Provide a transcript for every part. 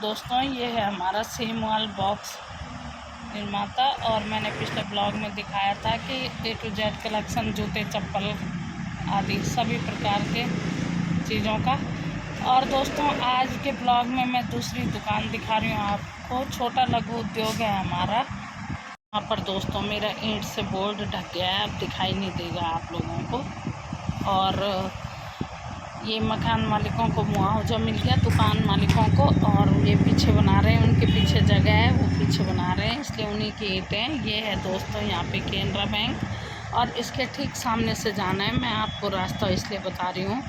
दोस्तों ये है हमारा सेमवाल बॉक्स निर्माता। और मैंने पिछले ब्लॉग में दिखाया था कि A to Z कलेक्शन, जूते चप्पल आदि सभी प्रकार के चीज़ों का। और दोस्तों आज के ब्लॉग में मैं दूसरी दुकान दिखा रही हूँ आपको। छोटा लघु उद्योग है हमारा। यहाँ पर दोस्तों मेरा ईंट से बोर्ड ढक गया है, अब दिखाई नहीं देगा आप लोगों को। और ये मकान मालिकों को मुआवजा मिल गया, दुकान मालिकों को। और ये पीछे बना रहे हैं, उनके पीछे जगह है वो पीछे बना रहे हैं, इसलिए उन्हीं की ईंटें। ये है दोस्तों यहाँ पे केनरा बैंक, और इसके ठीक सामने से जाना है। मैं आपको रास्ता इसलिए बता रही हूँ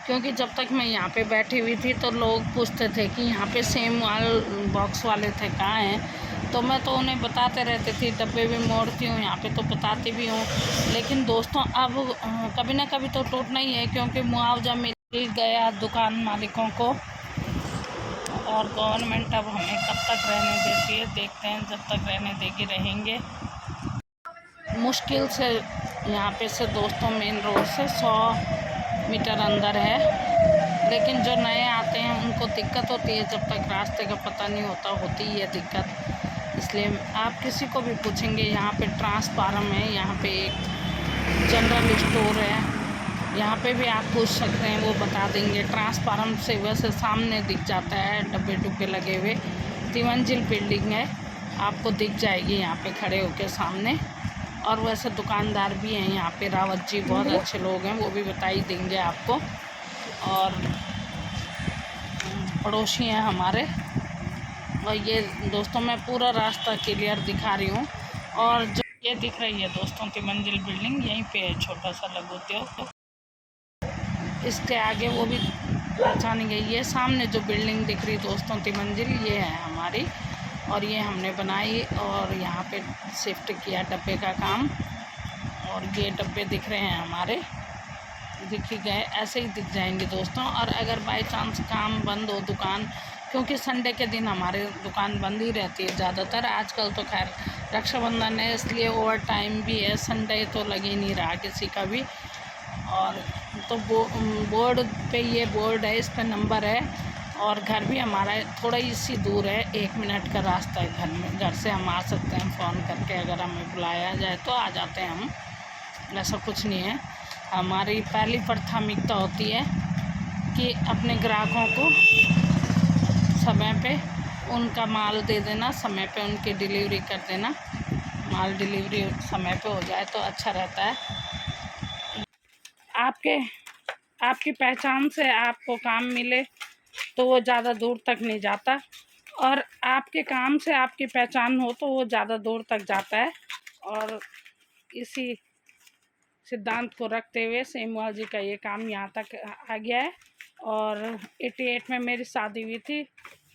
क्योंकि जब तक मैं यहाँ पे बैठी हुई थी तो लोग पूछते थे कि यहाँ पे सेमवाल बॉक्स वाले थे कहाँ हैं, तो मैं तो उन्हें बताते रहती थी, डब्बे भी मोड़ती हूँ, यहाँ पे तो बताती भी हूँ। लेकिन दोस्तों अब कभी ना कभी तो टूटना ही है, क्योंकि मुआवजा मिल गया दुकान मालिकों को। और गवर्नमेंट अब हमें कब तक रहने देती है, देखते हैं। जब तक रहने देगी रहेंगे। मुश्किल से यहाँ पे से दोस्तों मेन रोड से 100 मीटर अंदर है, लेकिन जो नए आते हैं उनको दिक्कत होती है, जब तक रास्ते का पता नहीं होता होती है दिक्कत। इसलिए आप किसी को भी पूछेंगे, यहाँ पे ट्रांसफार्म है, यहाँ पे एक जनरल स्टोर है, यहाँ पे भी आप पूछ सकते हैं, वो बता देंगे। ट्रांसफार्म से वैसे सामने दिख जाता है, डब्बे डुब्बे लगे हुए 3 मंजिल बिल्डिंग है, आपको दिख जाएगी यहाँ पे खड़े होके सामने। और वैसे दुकानदार भी हैं यहाँ पे, रावत जी बहुत अच्छे लोग हैं, वो भी बता ही देंगे आपको। और पड़ोसी हैं हमारे। और ये दोस्तों मैं पूरा रास्ता क्लियर दिखा रही हूँ। और जो ये दिख रही है दोस्तों 3 मंजिल बिल्डिंग, यहीं पे है छोटा सा लघु उद्योग। इसके आगे वो भी पहचानी गई है। सामने जो बिल्डिंग दिख रही दोस्तों 3 मंजिल, ये है हमारी, और ये हमने बनाई और यहाँ पे शिफ्ट किया डब्बे का काम। और ये डब्बे दिख रहे हैं हमारे, दिख ही गए, ऐसे ही दिख जाएंगे दोस्तों। और अगर बाय चांस काम बंद हो दुकान, क्योंकि संडे के दिन हमारे दुकान बंद ही रहती है ज़्यादातर। आजकल तो खैर रक्षाबंधन है, इसलिए ओवर टाइम भी है, संडे तो लग ही नहीं रहा किसी का भी। और तो बोर्ड पे ये बोर्ड है, इस पर नंबर है। और घर भी हमारा थोड़ा ही सी दूर है, 1 मिनट का रास्ता है घर में। घर से हम आ सकते हैं फ़ोन करके, अगर हमें बुलाया जाए तो आ जाते हैं हम, ऐसा कुछ नहीं है। हमारी पहली प्राथमिकता होती है कि अपने ग्राहकों को समय पे उनका माल दे देना, समय पे उनकी डिलीवरी कर देना। माल डिलीवरी समय पे हो जाए तो अच्छा रहता है। आपकी पहचान से आपको काम मिले तो वो ज़्यादा दूर तक नहीं जाता, और आपके काम से आपकी पहचान हो तो वो ज़्यादा दूर तक जाता है। और इसी सिद्धांत को रखते हुए सेमवाल जी का ये काम यहाँ तक आ गया है। और 88 में मेरी शादी हुई थी,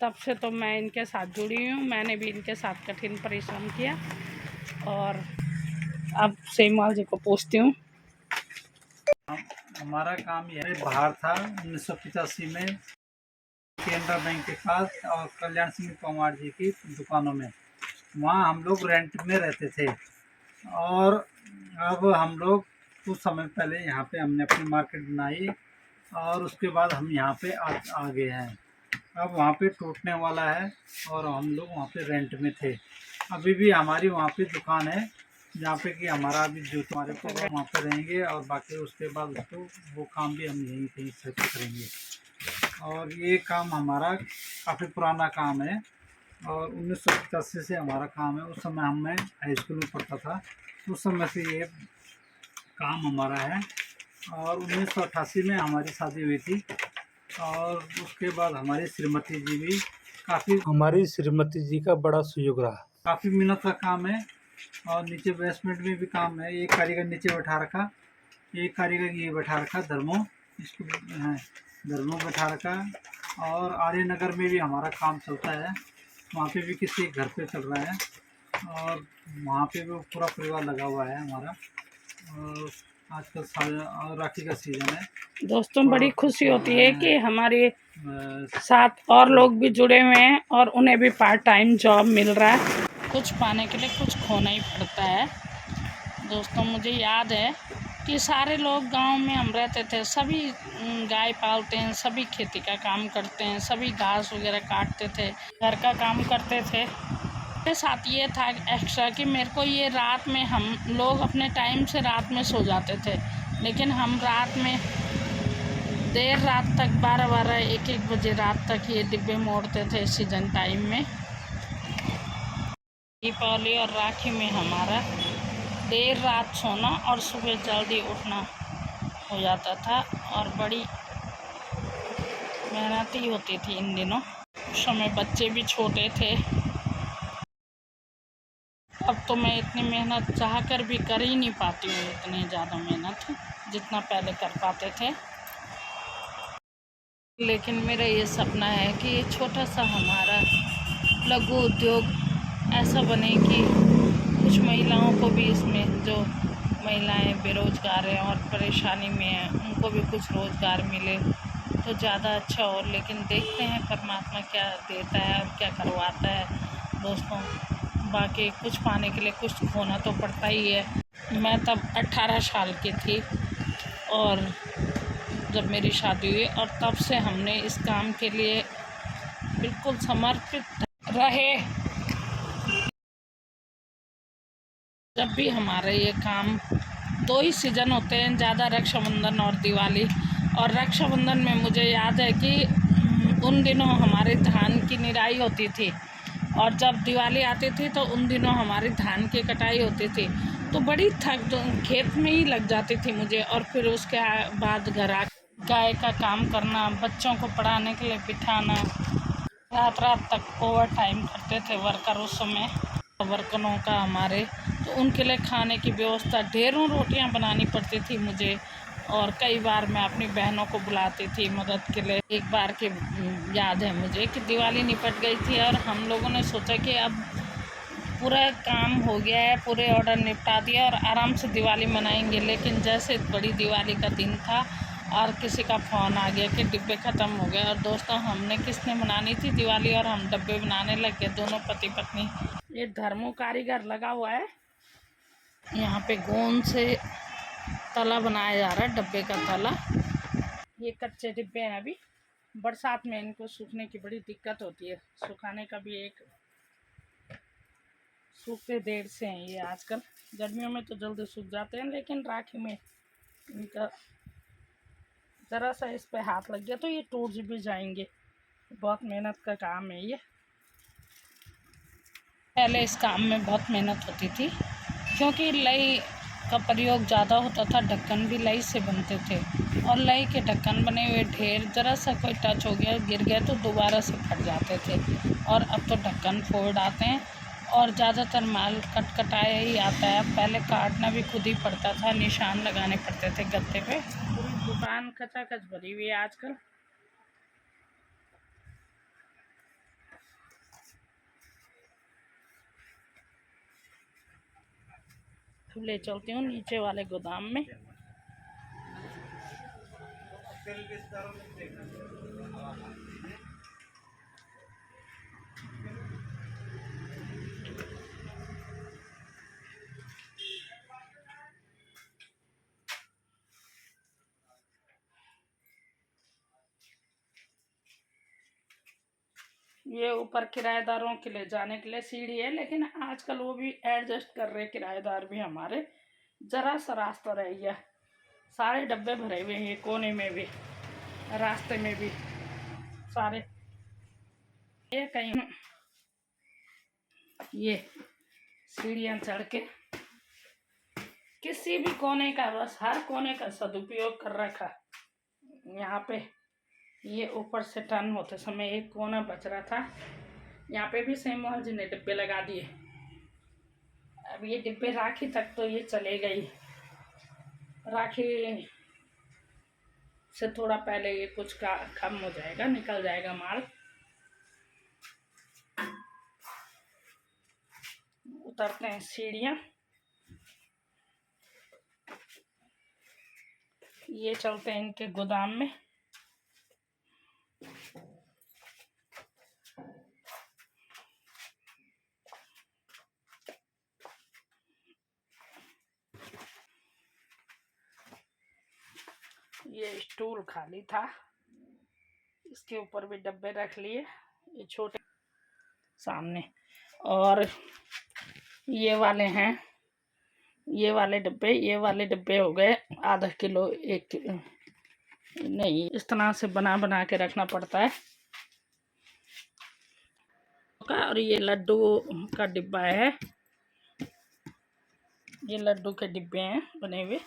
तब से तो मैं इनके साथ जुड़ी हुई हूँ। मैंने भी इनके साथ कठिन परिश्रम किया। और अब सेमवाल जी को पूछती हूँ। हमारा काम यह बाहर था 1985 में केनरा बैंक के पास और कल्याण सिंह पंवार जी की दुकानों में। वहाँ हम लोग रेंट में रहते थे। और अब हम लोग कुछ समय पहले यहाँ पे हमने अपनी मार्केट बनाई, और उसके बाद हम यहाँ पे आ गए हैं। अब वहाँ पे टूटने वाला है और हम लोग वहाँ पे रेंट में थे। अभी भी हमारी वहाँ पे दुकान है, जहाँ पे कि हमारा अभी जो तुम्हारे को वहाँ पे रहेंगे, और बाकी उसके बाद उसको वो काम भी हम यहीं कहीं से करेंगे। और ये काम हमारा काफ़ी पुराना काम है, और 1985 से हमारा काम है। उस समय मैं हाई स्कूल में पढ़ता था, उस समय से ये काम हमारा है। और 1988 में हमारी शादी हुई थी, और उसके बाद हमारी श्रीमती जी भी हमारी श्रीमती जी का बड़ा सहयोग रहा। काफ़ी मेहनत का काम है, और नीचे बेसमेंट में भी काम है। एक कारीगर नीचे बैठा रखा, एक कारीगर ये बैठा रखा धर्मो, इसको धर्मो बैठा रखा। और आर्य नगर में भी हमारा काम चलता है, वहाँ पे भी किसी घर पे चल रहा है, और वहाँ पे भी पूरा परिवार लगा हुआ है हमारा। और आजकल राखी का सीज़न है दोस्तों, बड़ी खुशी होती है कि हमारे साथ और लोग भी जुड़े हुए हैं, और उन्हें भी पार्ट टाइम जॉब मिल रहा है। कुछ पाने के लिए कुछ खोना ही पड़ता है। दोस्तों मुझे याद है कि सारे लोग गांव में हम रहते थे, सभी गाय पालते हैं, सभी खेती का काम करते हैं, सभी घास वगैरह काटते थे, घर का काम करते थे। मेरे साथ ये था एक्स्ट्रा कि मेरे को ये रात में, हम लोग अपने टाइम से रात में सो जाते थे, लेकिन हम रात में देर रात तक 12-12 1-1 बजे रात तक ये डिब्बे मोड़ते थे सीजन टाइम में। दीपावली और राखी में हमारा देर रात सोना और सुबह जल्दी उठना हो जाता था और बड़ी मेहनती होती थी इन दिनों। उस समय बच्चे भी छोटे थे। अब तो मैं इतनी मेहनत चाह कर भी कर ही नहीं पाती हूँ, इतनी ज़्यादा मेहनत जितना पहले कर पाते थे। लेकिन मेरा ये सपना है कि ये छोटा सा हमारा लघु उद्योग ऐसा बने कि कुछ महिलाओं को भी इसमें, जो महिलाएं बेरोज़गार हैं और परेशानी में हैं, उनको भी कुछ रोज़गार मिले तो ज़्यादा अच्छा हो। लेकिन देखते हैं परमात्मा क्या देता है और क्या करवाता है दोस्तों। बाकी कुछ पाने के लिए कुछ खोना तो पड़ता ही है। मैं तब 18 साल की थी और जब मेरी शादी हुई, और तब से हमने इस काम के लिए बिल्कुल समर्पित रहे। जब भी हमारे ये काम 2 ही सीज़न होते हैं ज़्यादा, रक्षाबंधन और दिवाली। और रक्षाबंधन में मुझे याद है कि उन दिनों हमारे धान की निराई होती थी, और जब दिवाली आती थी तो उन दिनों हमारी धान की कटाई होती थी। तो बड़ी थक खेत में ही लग जाती थी मुझे, और फिर उसके बाद घर आ गाय का काम करना, बच्चों को पढ़ाने के लिए बिठाना, रात रात तक ओवर टाइम करते थे वर्कर उस समय। वर्करों का हमारे, तो उनके लिए खाने की व्यवस्था, ढेरों रोटियां बनानी पड़ती थी मुझे। और कई बार मैं अपनी बहनों को बुलाती थी मदद के लिए। एक बार की याद है मुझे कि दिवाली निपट गई थी और हम लोगों ने सोचा कि अब पूरा काम हो गया है, पूरे ऑर्डर निपटा दिया और आराम से दिवाली मनाएंगे। लेकिन जैसे बड़ी दिवाली का दिन था और किसी का फ़ोन आ गया कि डिब्बे ख़त्म हो गए। और दोस्तों, हमने किसने मनानी थी दिवाली और हम डब्बे बनाने लग गए, दोनों पति पत्नी। ये धर्मो कारीगर लगा हुआ है, यहाँ पे गोंद से तला बनाया जा रहा है, डब्बे का तला। ये कच्चे डिब्बे हैं, अभी बरसात में इनको सूखने की बड़ी दिक्कत होती है, सुखाने का भी एक सूखते देर से हैं ये आजकल। गर्मियों में तो जल्दी सूख जाते हैं, लेकिन राखी में इनका ज़रा सा इस पे हाथ लग गया तो ये टूट भी जाएंगे। बहुत मेहनत का काम है ये। पहले इस काम में बहुत मेहनत होती थी, क्योंकि लई का प्रयोग ज़्यादा होता था, ढक्कन भी लई से बनते थे। और लई के ढक्कन बने हुए ढेर ज़रा सा कोई टच हो गया, गिर गया तो दोबारा से फट जाते थे। और अब तो ढक्कन फोल्ड आते हैं और ज़्यादातर माल कटाया ही आता है। पहले काटना भी खुद ही पड़ता था, निशान लगाने पड़ते थे गत्ते पे। पूरी दुकान खचाखच भरी हुई है आजकल। ले चलती हूँ नीचे वाले गोदाम में। ये ऊपर किराएदारों के लिए जाने के लिए सीढ़ी है, लेकिन आजकल वो भी एडजस्ट कर रहे किराएदार भी हमारे। ज़रा सा रास्ता रह गया, सारे डब्बे भरे हुए हैं, कोने में भी रास्ते में भी सारे। ये कहीं ये सीढ़ियाँ चढ़ के किसी भी कोने का, बस हर कोने का सदुपयोग कर रखा यहाँ पे। ये ऊपर से टर्न होते समय एक कोना बच रहा था, यहाँ पे भी सेम मोहन जी ने डिब्बे लगा दिए। अब ये डिब्बे राखी तक तो ये चले गई, राखी से थोड़ा पहले ये कुछ का कम हो जाएगा, निकल जाएगा माल। उतरते हैं सीढ़ियाँ, ये चलते हैं इनके गोदाम में। ये स्टूल खाली था, इसके ऊपर भी डब्बे रख लिए, ये छोटे सामने। और ये वाले हैं, ये वाले डब्बे हो गए आधा किलो, 1 किलो नहीं, इस तरह से बना बना के रखना पड़ता है। और ये लड्डू का डिब्बा है, ये लड्डू के डिब्बे हैं बने हुए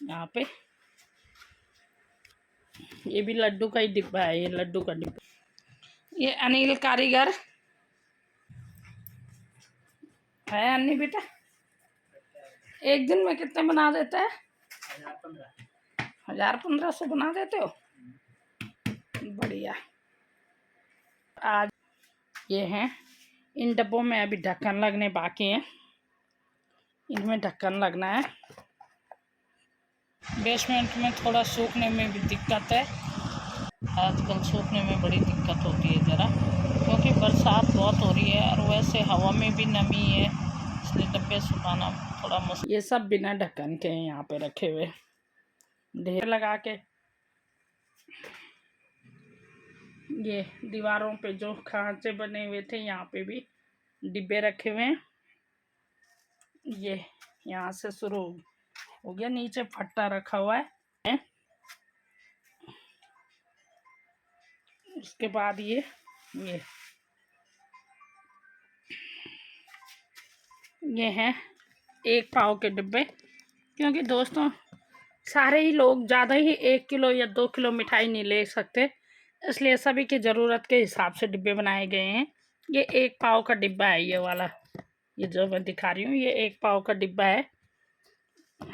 यहाँ पे। ये भी लड्डू का ही डिब्बा है, ये लड्डू का डिब्बा। ये अनिल कारीगर है। अन्नी बेटा, एक दिन में कितने बना देता है? 1000-1500 बना देते हो, बढ़िया। आज ये हैं, इन डब्बों में अभी ढक्कन लगने बाकी हैं, इनमें ढक्कन लगना है। बेसमेंट में थोड़ा सूखने में भी दिक्कत है, आजकल सूखने में बड़ी दिक्कत होती है ज़रा, क्योंकि बरसात बहुत हो रही है और वैसे हवा में भी नमी है, इसलिए डब्बे सुखाना थोड़ा मुश्किल। ये सब बिना ढक्कन के हैं यहाँ पे रखे हुए, ढेर लगा के। ये दीवारों पे जो खांचे बने हुए थे, यहाँ पे भी डिब्बे रखे हुए हैं। ये यहाँ से शुरू हो गया, नीचे फट्टा रखा हुआ है। उसके बाद ये हैं 1 पाव के डिब्बे, क्योंकि दोस्तों सारे ही लोग ज़्यादा ही 1 किलो या 2 किलो मिठाई नहीं ले सकते, इसलिए सभी की ज़रूरत के हिसाब से डिब्बे बनाए गए हैं। ये 1 पाव का डिब्बा है, ये वाला, ये जो मैं दिखा रही हूँ, ये 1 पाव का डिब्बा है।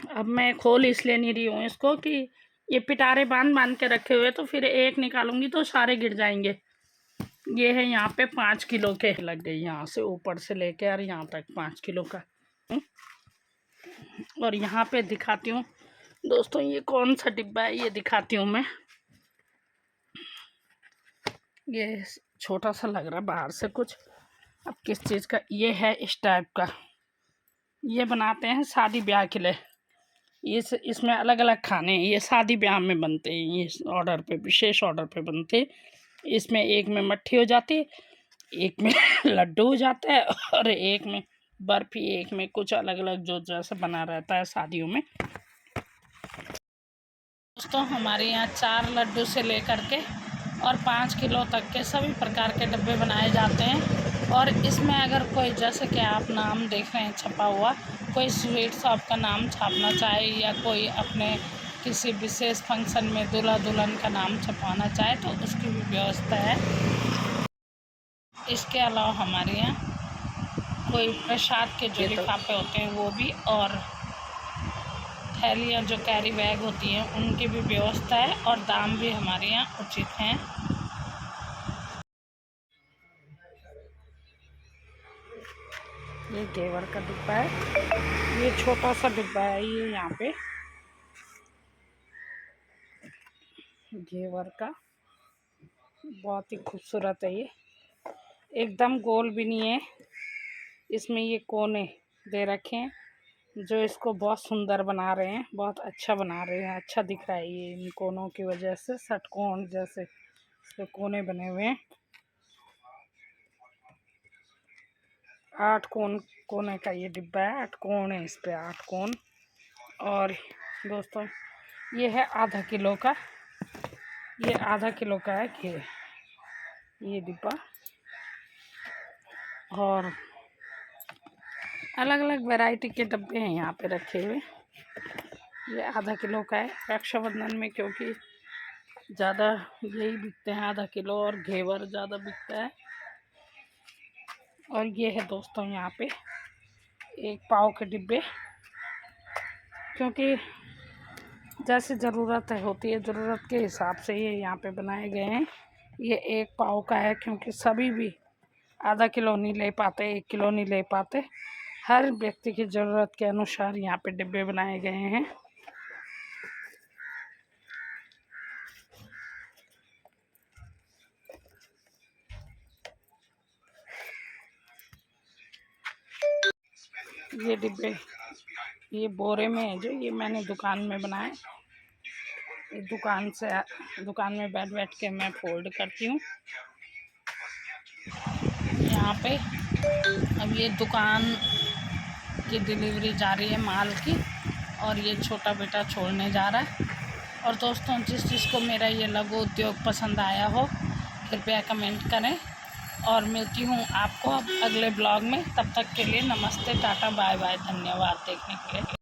अब मैं खोल इसलिए नहीं रही हूँ इसको कि ये पिटारे बांध बांध के रखे हुए, तो फिर एक निकालूंगी तो सारे गिर जाएंगे। ये है यहाँ पे 5 किलो के लग गए, यहाँ से ऊपर से लेके और यहाँ तक 5 किलो का। और यहाँ पे दिखाती हूँ दोस्तों, ये कौन सा डिब्बा है, ये दिखाती हूँ मैं। ये छोटा सा लग रहा है बाहर से कुछ, अब किस चीज़ का ये है, इस टाइप का। ये बनाते हैं शादी ब्याह के लिए, इसमें अलग अलग खाने हैं, ये शादी ब्याह में बनते हैं, ये ऑर्डर पे, विशेष ऑर्डर पे बनते हैं। इसमें एक में मट्ठी हो जाती है, एक में लड्डू हो जाता है, और एक में बर्फी, एक में कुछ अलग अलग जो जैसे बना रहता है शादियों में। दोस्तों हमारे यहाँ 4 लड्डू से लेकर के और 5 किलो तक के सभी प्रकार के डब्बे बनाए जाते हैं। और इसमें अगर कोई, जैसे कि आप नाम देख रहे हैं छपा हुआ, कोई स्वीट शॉप का नाम छापना चाहे या कोई अपने किसी विशेष फंक्शन में दूल्हा दुल्हन का नाम छपवाना चाहे तो उसकी भी व्यवस्था है। इसके अलावा हमारे यहाँ कोई प्रसाद के जो लिफाफे होते हैं वो भी, और थैलियाँ जो कैरी बैग होती हैं उनकी भी व्यवस्था है, और दाम भी हमारे यहाँ उचित हैं। ये घेवर का डिब्बा है, ये छोटा सा डिब्बा है, ये यहाँ पे घेवर का, बहुत ही खूबसूरत है। ये एकदम गोल भी नहीं है, इसमें ये कोने दे रखे हैं जो इसको बहुत सुंदर बना रहे हैं, बहुत अच्छा बना रहे हैं, अच्छा दिख रहा है ये इन कोनों की वजह से। षटकोण जैसे इसके कोने बने हुए हैं, 8 कोने का ये डिब्बा है, 8 कोण है इस पे, 8 कोण। और दोस्तों ये है आधा किलो का, ये आधा किलो का है ये डिब्बा। और अलग अलग वैरायटी के डब्बे हैं यहाँ पे रखे हुए। ये आधा किलो का है, रक्षाबंधन में क्योंकि ज़्यादा यही बिकते हैं, आधा किलो, और घेवर ज़्यादा बिकता है। और ये है दोस्तों यहाँ पे 1 पाव के डिब्बे, क्योंकि जैसे ज़रूरत होती है, ज़रूरत के हिसाब से ये यहाँ पे बनाए गए हैं। ये 1 पाव का है, क्योंकि सभी भी आधा किलो नहीं ले पाते, 1 किलो नहीं ले पाते, हर व्यक्ति की ज़रूरत के अनुसार यहाँ पे डिब्बे बनाए गए हैं। ये डिब्बे ये बोरे में है, जो ये मैंने दुकान में बनाए, दुकान में बैठ के मैं फोल्ड करती हूँ। यहाँ पे अब ये दुकान की डिलीवरी जा रही है माल की, और ये छोटा बेटा छोड़ने जा रहा है। और दोस्तों, जिस चीज़ को मेरा ये लघु उद्योग पसंद आया हो कृपया कमेंट करें, और मिलती हूँ आपको अब अगले ब्लॉग में। तब तक के लिए नमस्ते, टाटा, बाय बाय, धन्यवाद देखने के लिए।